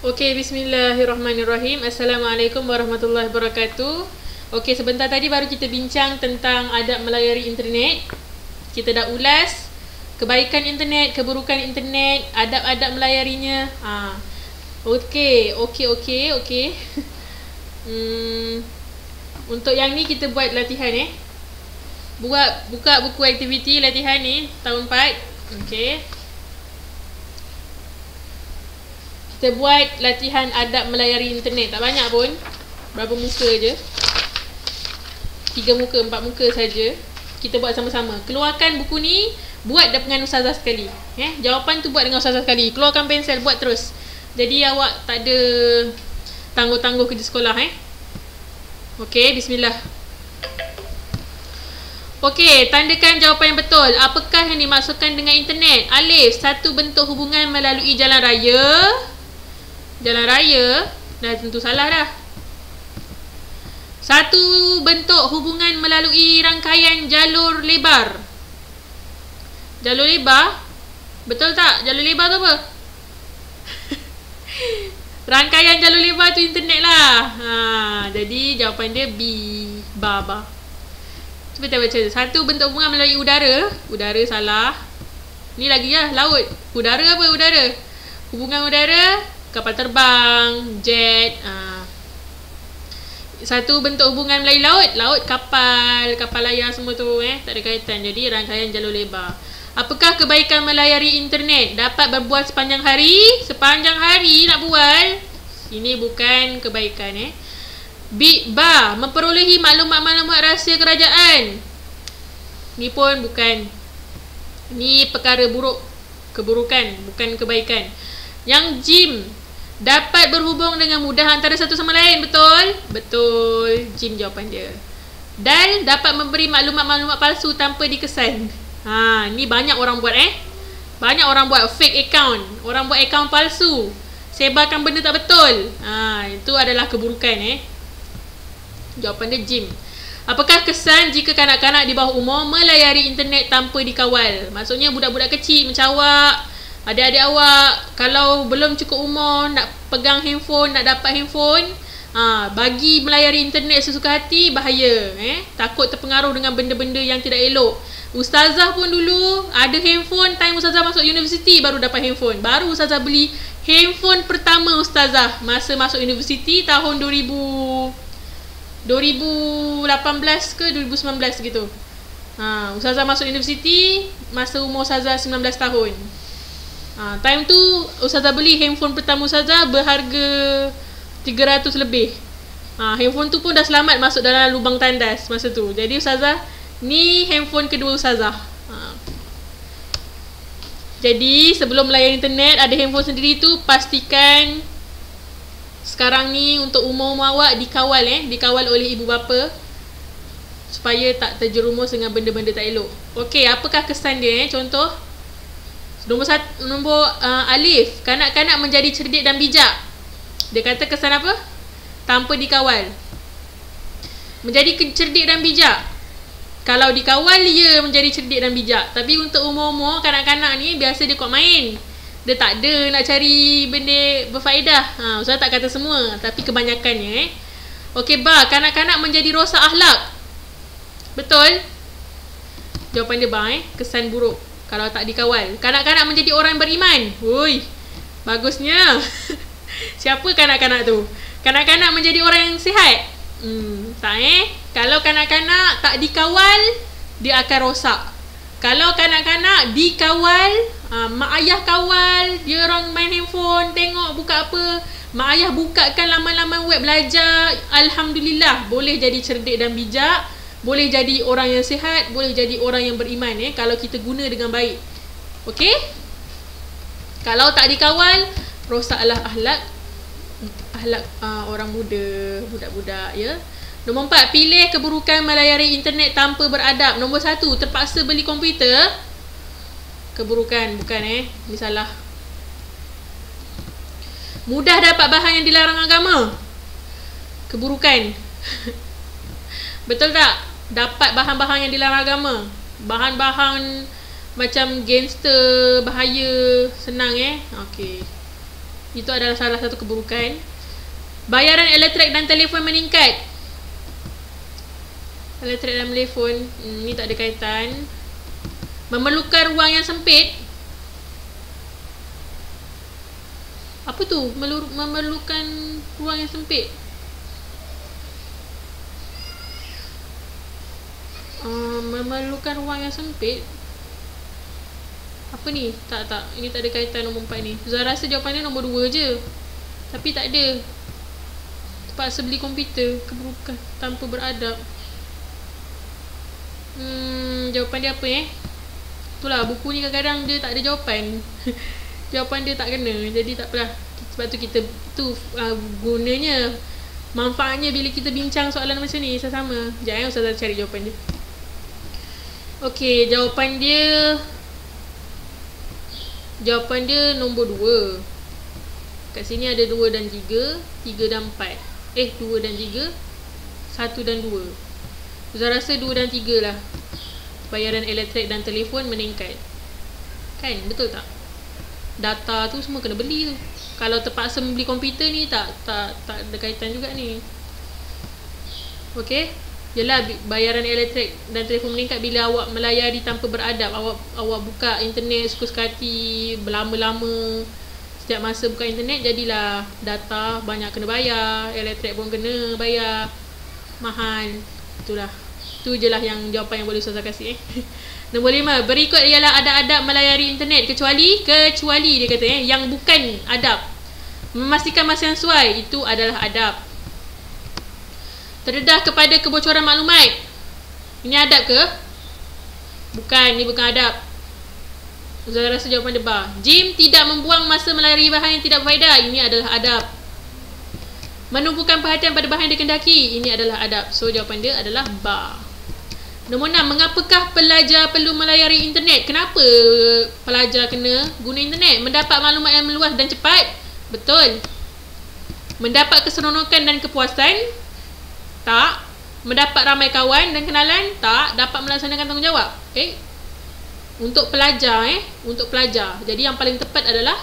Okey, bismillahirrahmanirrahim. Assalamualaikum warahmatullahi wabarakatuh. Okey, sebentar tadi baru kita bincang tentang adab melayari internet. Kita dah ulas kebaikan internet, keburukan internet, adab-adab melayarinya. Okey. Untuk yang ni kita buat latihan buka buku aktiviti latihan ni tahun 4. Okey. Kita buat latihan adab melayari internet. Tak banyak pun. Berapa muka je? 3 muka, 4 muka saja. Kita buat sama-sama. Keluarkan buku ni, buat dengan ustazah sekali. Jawapan tu buat dengan ustazah sekali. Keluarkan pensel, buat terus. Jadi awak tak ada tangguh-tangguh kerja sekolah. Okey, bismillah. Okey, tandakan jawapan yang betul. Apakah yang dimaksudkan dengan internet? Alif, satu bentuk hubungan melalui jalan raya. Jalan raya dah tentu salah dah. Satu bentuk hubungan melalui rangkaian jalur lebar. Jalur lebar? Betul tak? Jalur lebar tu apa? Rangkaian jalur lebar tu internet lah. Jadi jawapan dia B. Ba. Cuba kita baca. Satu bentuk hubungan melalui udara. Udara salah. Ni lagi lah, laut. Udara apa? Udara. Hubungan udara, kapal terbang, jet. Satu bentuk hubungan melalui laut. Laut, kapal layar semua tu tak ada kaitan. Jadi rangkaian jalur lebar. Apakah kebaikan melayari internet? Dapat berbual sepanjang hari. Sepanjang hari nak bual. Ini bukan kebaikan Ba, memperolehi maklumat-maklumat rahsia kerajaan. Ni pun bukan. Ni perkara buruk, keburukan, bukan kebaikan. Yang Jim, dapat berhubung dengan mudah antara satu sama lain. Betul? Betul. Jim jawapan dia. Dal, dapat memberi maklumat-maklumat palsu tanpa dikesan. Ni banyak orang buat Banyak orang buat fake account. Orang buat account palsu, sebarkan benda tak betul. Itu adalah keburukan Jawapan dia Jim. Apakah kesan jika kanak-kanak di bawah umur melayari internet tanpa dikawal? Maksudnya budak-budak kecil macam awak, adik-adik awak, kalau belum cukup umur nak pegang handphone, nak dapat handphone, bagi melayari internet sesuka hati, bahaya. Takut terpengaruh dengan benda-benda yang tidak elok. Ustazah pun dulu ada handphone, time ustazah masuk universiti baru dapat handphone. Baru ustazah beli handphone pertama ustazah masa masuk universiti tahun 2018 ke 2019 gitu. Ustazah masuk universiti masa umur ustazah 19 tahun. Time tu ustazah beli handphone pertama ustazah berharga 300 lebih. Handphone tu pun dah selamat masuk dalam lubang tandas masa tu. Jadi ustazah, ni handphone kedua ustazah. Jadi sebelum melayari internet ada handphone sendiri tu, pastikan sekarang ni untuk umur-umur awak dikawal dikawal oleh ibu bapa supaya tak terjerumus dengan benda-benda tak elok. Okey, apakah kesan dia Contoh Nombor Alif, kanak-kanak menjadi cerdik dan bijak. Dia kata kesan apa? Tanpa dikawal. Menjadi cerdik dan bijak. Kalau dikawal dia menjadi cerdik dan bijak. Tapi untuk umur-umur kanak-kanak ni biasa dia kuat main. Dia tak ada nak cari benda berfaedah. Ustaz tak kata semua, tapi kebanyakannya Okey, Ba, kanak-kanak menjadi rosak akhlak. Betul? Jawapan dia Ba kesan buruk kalau tak dikawal. Kanak-kanak menjadi orang yang beriman. Hui, bagusnya. Siapa kanak-kanak tu? Kanak-kanak menjadi orang yang sihat. Tak Kalau kanak-kanak tak dikawal, dia akan rosak. Kalau kanak-kanak dikawal, mak ayah kawal, dia orang main handphone, tengok buka apa, mak ayah bukakan laman-laman web belajar, alhamdulillah, boleh jadi cerdik dan bijak, boleh jadi orang yang sihat, boleh jadi orang yang beriman kalau kita guna dengan baik. Okey? Kalau tak dikawal, rosaklah akhlak orang muda, budak-budak Nombor 4, pilih keburukan melayari internet tanpa beradab. Nombor 1, terpaksa beli komputer. Keburukan, bukan Ini salah. Mudah dapat bahan yang dilarang agama. Keburukan. Betul tak? Dapat bahan-bahan yang dilarang agama. Bahan-bahan macam gangster, bahaya, senang Okey. Itu adalah salah satu keburukan. Bayaran elektrik dan telefon meningkat. Elektrik dan telefon, ni tak ada kaitan. Memerlukan ruang yang sempit. Apa tu? Memerlukan ruang yang sempit. Memerlukan ruang yang sempit. Apa ni? Tak. Ini tak ada kaitan nombor 4 ni. Zara rasa jawapan dia nombor 2 je. Tapi tak ada. Terpaksa beli komputer. Keburukan tanpa beradab. Jawapan dia apa Itulah, buku ni kadang-kadang dia tak ada jawapan. Jawapan dia tak kena. Jadi tak apalah. Sebab tu kita gunanya, manfaatnya bila kita bincang soalan macam ni sama-sama. Sekejap Ustazah cari jawapan dia. Okey, jawapan dia nombor 2. Kat sini ada 2 dan 3, 3 dan 4. 2 dan 3, 1 dan 2. Ustazah rasa 2 dan 3 lah. Bayaran elektrik dan telefon meningkat. Kan? Betul tak? Data tu semua kena beli tu. Kalau terpaksa membeli komputer ni tak ada kaitan juga ni. Okey. Yelah, bayaran elektrik dan telefon meningkat bila awak melayari tanpa beradab. Awak buka internet suka-suka hati, berlama-lama. Setiap masa buka internet, jadilah data banyak kena bayar, elektrik pun kena bayar, mahal. Itulah. Itu je lah yang jawapan yang boleh Ustazah kasih Nombor 5. Berikut ialah adab-adab melayari internet kecuali dia kata yang bukan adab. Memastikan masa yang sesuai, itu adalah adab. Terdedah kepada kebocoran maklumat. Ini adab ke? Bukan, ni bukan adab. Ustazah rasa jawapan dia bar. Jim tidak membuang masa melayari bahan yang tidak berfaedah. Ini adalah adab. Menumpukan perhatian pada bahan yang dikendaki. Ini adalah adab. So jawapan dia adalah bar. Nombor 6. Mengapakah pelajar perlu melayari internet? Kenapa pelajar kena guna internet? Mendapat maklumat yang meluas dan cepat? Betul. Mendapat keseronokan dan kepuasan? Tak. Mendapat ramai kawan dan kenalan? Tak. Dapat melaksanakan tanggungjawab? Untuk pelajar Untuk pelajar. Jadi yang paling tepat adalah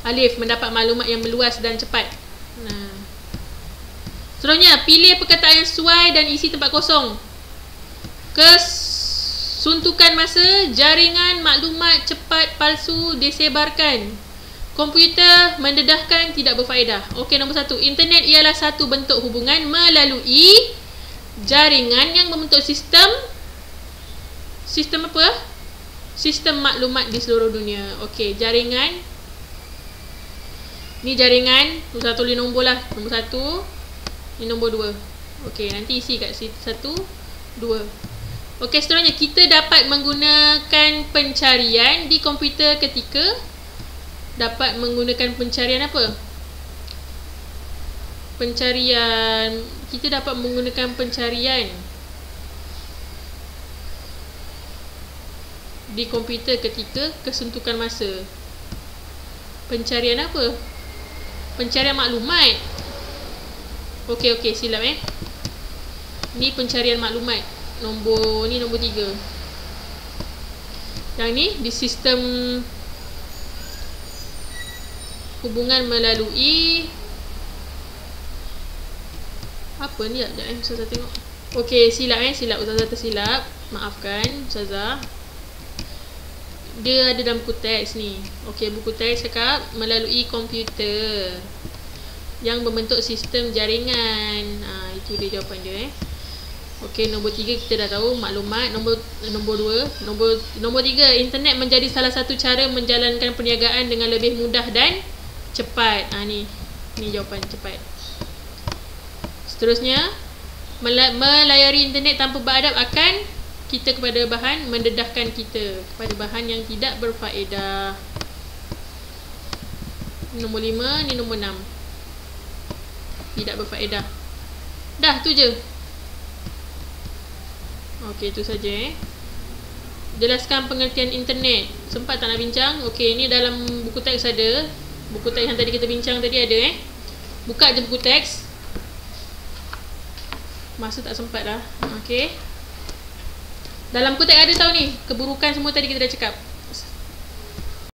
alif, mendapat maklumat yang meluas dan cepat. Seterusnya, pilih perkataan yang sesuai dan isi tempat kosong. Kesuntukan masa, jaringan maklumat cepat palsu disebarkan. Komputer mendedahkan tidak berfaedah. Okey, nombor 1. Internet ialah satu bentuk hubungan melalui jaringan yang membentuk sistem apa? Sistem maklumat di seluruh dunia. Okey, jaringan. Ni jaringan. Ustazah tulis nombor lah. Nombor 1. Ini nombor 2. Okey, nanti isi kat situ 1, 2. Okey, seterusnya kita dapat menggunakan pencarian di komputer ketika dapat menggunakan pencarian apa? Kita dapat menggunakan pencarian di komputer ketika kesuntukan masa. Pencarian apa? Pencarian maklumat. Okey, silap Ni pencarian maklumat. Nombor 3. Yang ni di sistem hubungan melalui apa ni? Ustazah tengok. Okey, silap Ustazah tersilap. Maafkan Ustazah. Dia ada dalam buku teks ni. Okey, buku teks cakap melalui komputer yang membentuk sistem jaringan. Itu dia jawapan dia Okey, nombor 3 kita dah tahu maklumat. Nombor 2, nombor 3, internet menjadi salah satu cara menjalankan perniagaan dengan lebih mudah dan cepat. Ni jawapan cepat. Seterusnya, melayari internet tanpa beradab akan kita kepada bahan, mendedahkan kita kepada bahan yang tidak berfaedah. Nombor 5, ni nombor 6. Tidak berfaedah. Dah, tu je. Okey, tu saja Jelaskan pengertian internet. Sempat tak nak bincang? Okey, ni dalam buku teks ada. Buku teks yang tadi kita bincang tadi ada Buka je buku teks. Masa tak sempat dah. Okey. Dalam buku teks ada tahu ni. Keburukan semua tadi kita dah cakap.